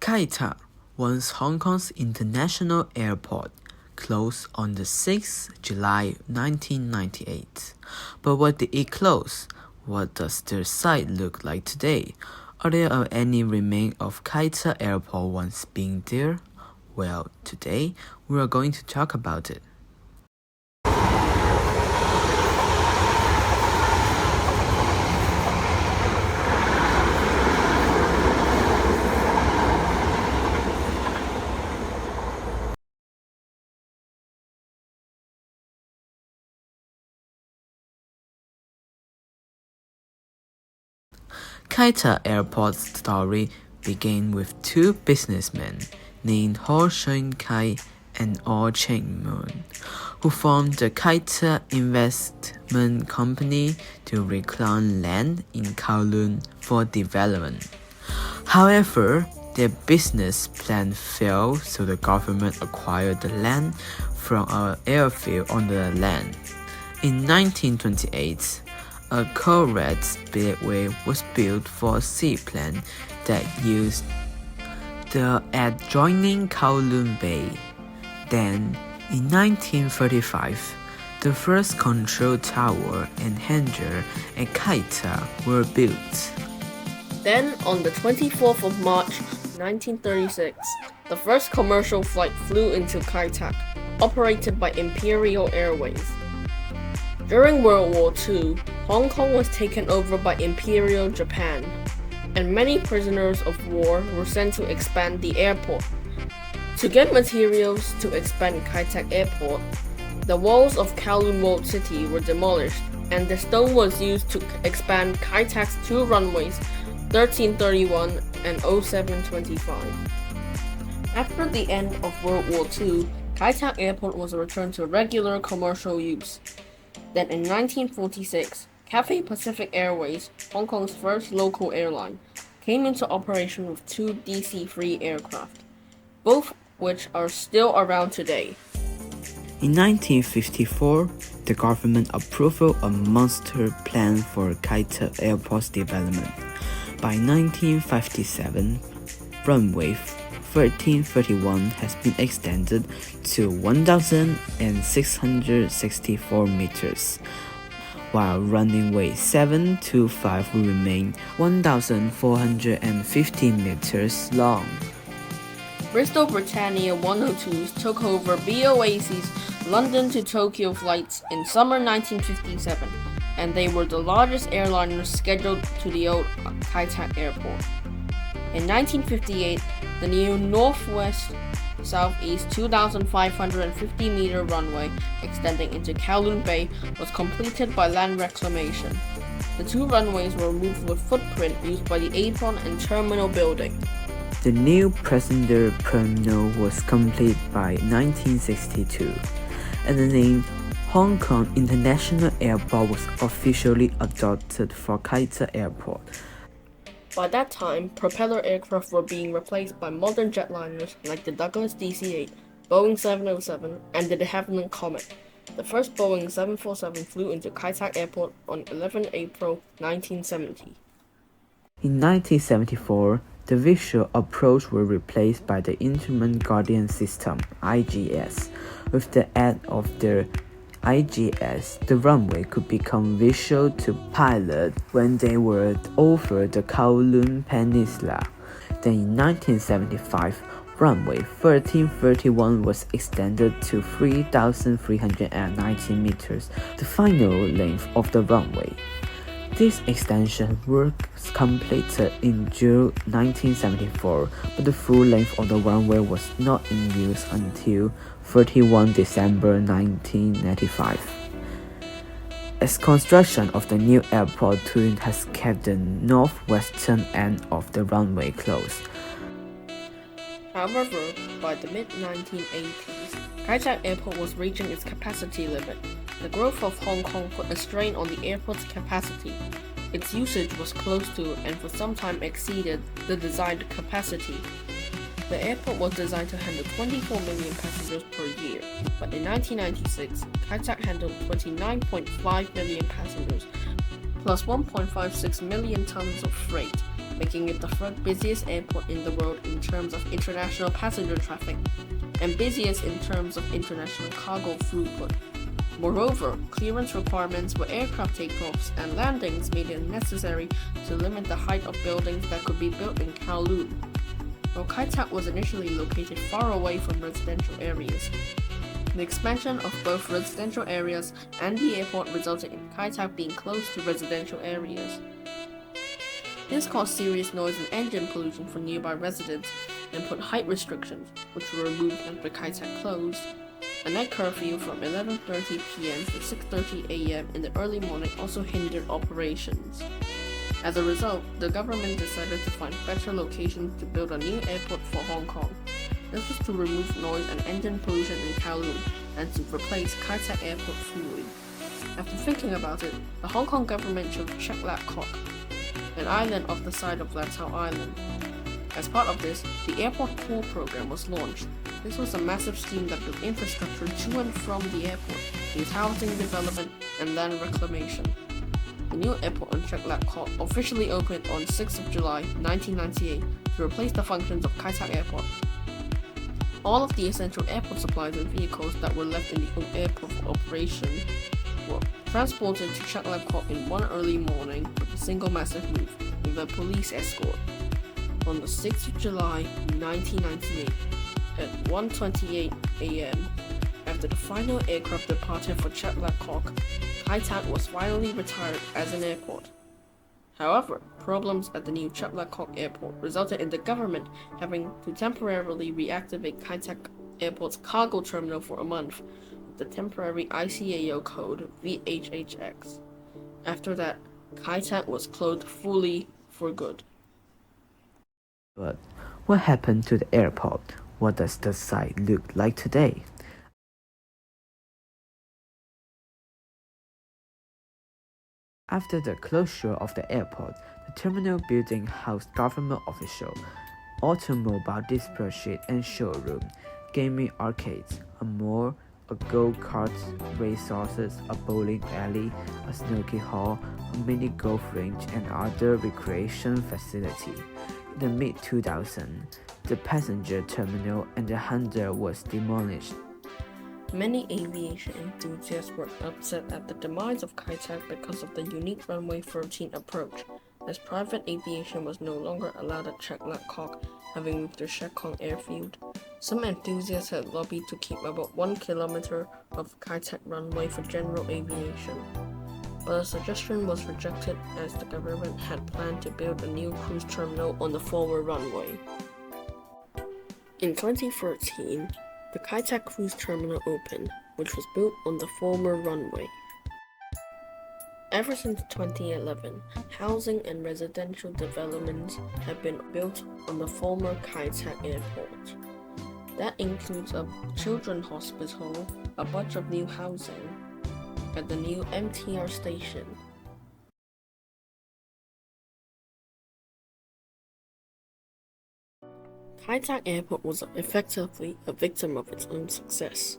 Kai Tak, once Hong Kong's international airport, closed on the 6th July 1998. But why did it close? What does the site look like today? Are there any remains of Kai Tak Airport once being there? Well, today we are going to talk about it. Kai Tak Airport's story began with two businessmen named Ho Shun Kai and Oh Cheng Mun, who formed the Kai Tak Investment Company to reclaim land in Kowloon for development. However, their business plan failed, so the government acquired the land from an airfield on the land. In 1928, a coal-red speedway was built for a seaplane that used the adjoining Kowloon Bay. Then, in 1935, the first control tower and hangar at Kai Tak were built. Then, on the 24th of March 1936, the first commercial flight flew into Kai Tak, operated by Imperial Airways. During World War II, Hong Kong was taken over by Imperial Japan, and many prisoners of war were sent to expand the airport. To get materials to expand Kai Tak Airport, the walls of Kowloon Walled City were demolished, and the stone was used to expand Kai Tak's two runways, 1331 and 0725. After the end of World War II, Kai Tak Airport was returned to regular commercial use. Then in 1946, Cathay Pacific Airways, Hong Kong's first local airline, came into operation with two DC-3 aircraft, both which are still around today. In 1954, the government approved a master plan for Kai Tak Airport's development. By 1957, runway 1331 has been extended to 1,664 meters, while runway 725 will remain 1,450 meters long. Bristol Britannia 102s took over BOAC's London to Tokyo flights in summer 1957, and they were the largest airliners scheduled to the old Kai Tak Airport. In 1958, the new northwest-southeast 2,550-meter runway extending into Kowloon Bay was completed by land reclamation. The two runways were removed with footprint used by the apron and terminal building. The new passenger terminal was complete by 1962, and the name Hong Kong International Airport was officially adopted for Kai Tak Airport. By that time, propeller aircraft were being replaced by modern jetliners like the Douglas DC-8, Boeing 707, and the de Havilland Comet. The first Boeing 747 flew into Kai Tak Airport on 11 April 1970. In 1974, the visual approach was replaced by the Instrument Guardian System (IGS). With the aid of the IGS, the runway could become visual to pilot when they were over the Kowloon Peninsula. Then in 1975, runway 1331 was extended to 3,390 meters, the final length of the runway. This extension work was completed in June 1974, but the full length of the runway was not in use until 31 December 1995. As construction of the new airport twin has kept the northwestern end of the runway closed. However, by the mid-1980s, Kai Tak Airport was reaching its capacity limit. The growth of Hong Kong put a strain on the airport's capacity. Its usage was close to and for some time exceeded the designed capacity. The airport was designed to handle 24 million passengers per year, but in 1996, Kai Tak handled 29.5 million passengers, plus 1.56 million tons of freight. making it the third busiest airport in the world in terms of international passenger traffic, and busiest in terms of international cargo throughput. Moreover, clearance requirements for aircraft takeoffs and landings made it necessary to limit the height of buildings that could be built in Kowloon. While Kai Tak was initially located far away from residential areas, the expansion of both residential areas and the airport resulted in Kai Tak being close to residential areas. This caused serious noise and engine pollution for nearby residents and put height restrictions, which were removed after Kai Tak closed. A night curfew from 11:30 p.m. to 6:30 a.m. in the early morning also hindered operations. As a result, the government decided to find better locations to build a new airport for Hong Kong. This was to remove noise and engine pollution in Kowloon and to replace Kai Tak Airport fully. After thinking about it, the Hong Kong government chose Chek Lap Kok, an island off the side of Lantau Island. As part of this, the airport tour program was launched. This was a massive scheme that built infrastructure to and from the airport, with housing development and land reclamation. The new airport on Chek Lap Kok officially opened on 6th of July 1998 to replace the functions of Kai Tak Airport. All of the essential airport supplies and vehicles that were left in the old airport for operation were transported to Chek Lap Kok in one early morning with a single massive move, with a police escort. On the 6th of July 1998, at 1:28 a.m., after the final aircraft departed for Chek Lap Kok, Kai Tak was finally retired as an airport. However, problems at the new Chek Lap Kok airport resulted in the government having to temporarily reactivate Kai Tak Airport's cargo terminal for a month with the temporary ICAO code VHHX. After that, Kai Tak was closed fully for good. But what happened to the airport? What does the site look like today? After the closure of the airport, the terminal building housed government officials, automobile display sheet and showroom, gaming arcades, a mall, a go-kart resources, a bowling alley, a snooker hall, a mini golf range, and other recreation facility. In the mid-2000s, the passenger terminal and the hangar was demolished. Many aviation enthusiasts were upset at the demise of Kai Tak because of the unique Runway 13 approach, as private aviation was no longer allowed at Chek Lap Kok, having moved to Shek Kong Airfield. Some enthusiasts had lobbied to keep about 1 kilometer of Kai Tak runway for general aviation, but the suggestion was rejected as the government had planned to build a new cruise terminal on the former runway. In 2013, the Kai Tak Cruise Terminal opened, which was built on the former runway. Ever since 2011, housing and residential developments have been built on the former Kai Tak Airport. That includes a children's hospital, a bunch of new housing, and the new MTR station. Kai Tak Airport was effectively a victim of its own success,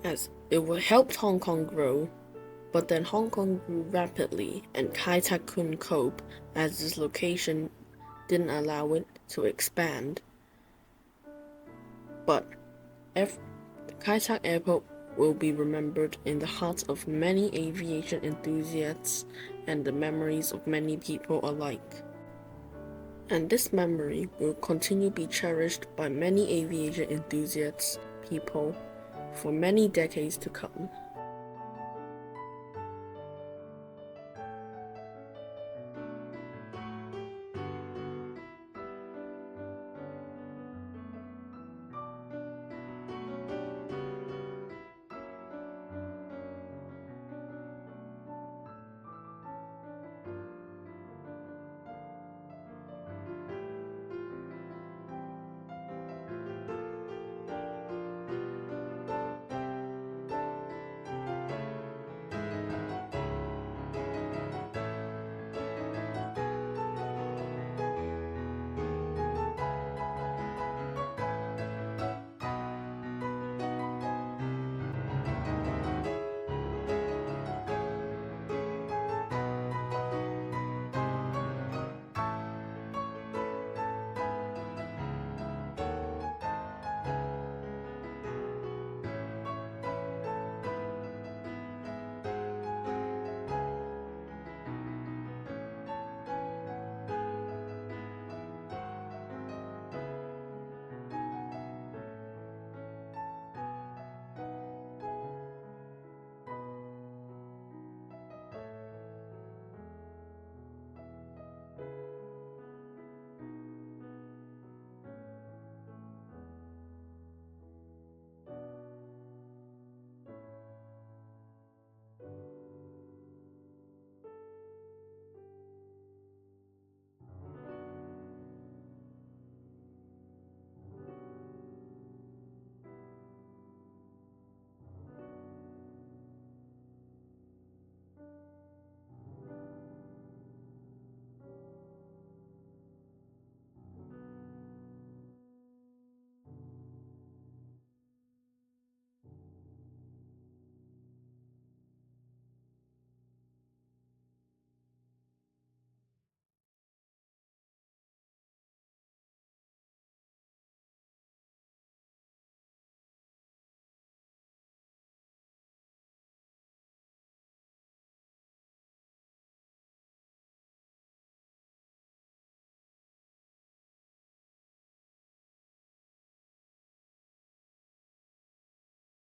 as it helped Hong Kong grow, but then Hong Kong grew rapidly and Kai Tak couldn't cope as its location didn't allow it to expand. But the Kai Tak Airport will be remembered in the hearts of many aviation enthusiasts and the memories of many people alike. And this memory will continue to be cherished by many aviation enthusiasts, people, for many decades to come.